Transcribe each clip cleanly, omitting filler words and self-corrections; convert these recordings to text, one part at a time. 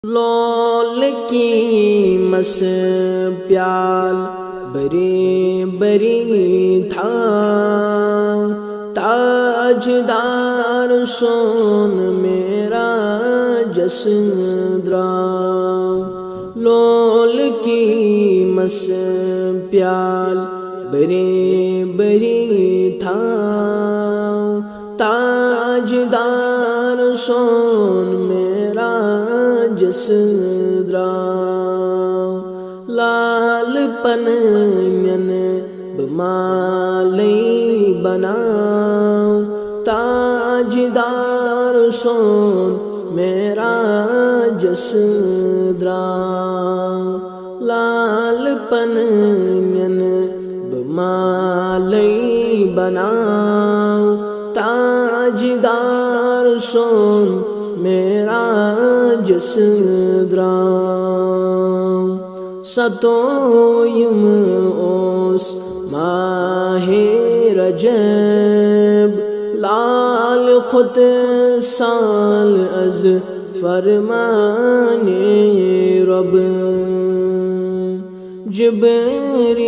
لول کی مس پیال بری بری تھا، تاجدار سون میرا جسن درا۔ لول کی مس پیال بری بری تھا، تاجدار سون میرا جسن درا۔ لال پن من بمالی بناؤ، تاجدار سون میرا جسن درا۔ لال پن من بمالی بناؤ، تاجدار سون میرا جسن درا۔ ستویم اوس ماہ رجب، لال خود سال از فرمان رب۔ جبریل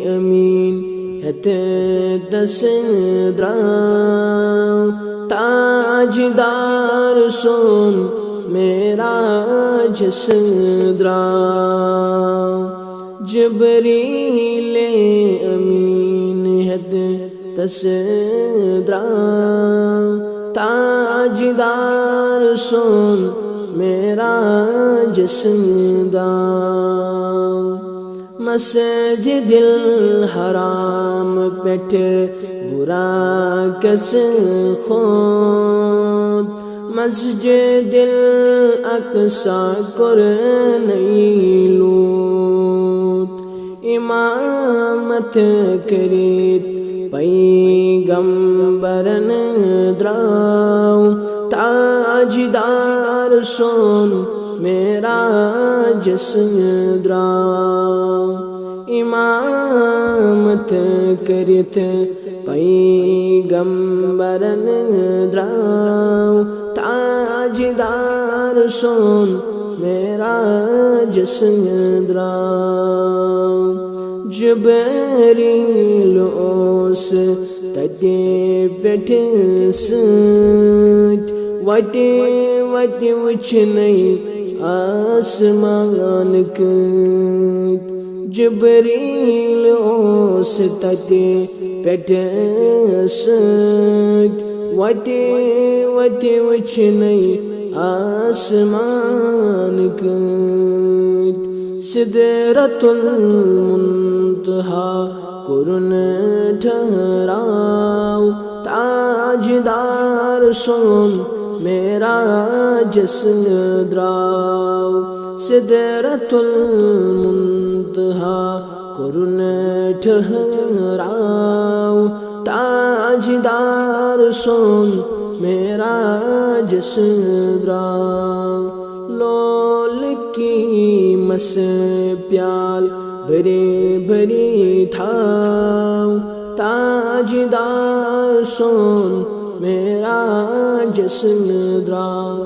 امین ہت دس درا، تاجدار سون میرا جسن درا۔ جبریل امین ہت دس درا، تاجدار سون میرا جسن درا۔ مسجد الحرام پیٹھ برا کس خود، مسجد الاقصی کر نہیں لوت۔ امامت کرید پیغمبرن دراؤ، تاجدار سون میرا جسن درا۔ امامت کریت پیغمبرن دراؤ، تاجدار سون میرا جسن درا۔ جبریل اوس تتی پیٹھ سۭتۍ، وتہِ وتہِ وٕچھنَے آسمان کۭتۍ۔ جبریل اوس تتی پیٹھ سۭتۍ، وتہِ وتہِ وٕچھنَے آسمان کۭتۍ۔ سدرۃ المنتہا کوٚرُن ٹھہراو، تاجدار سون میرا جسن دراو۔ سدرۃ المنتہا کوٚرُن ٹھہراو، تاجدار سون میرا جسن دراو۔ لول کی مس پیال بری بری تھا، تاجدار سون میرا جسن درا۔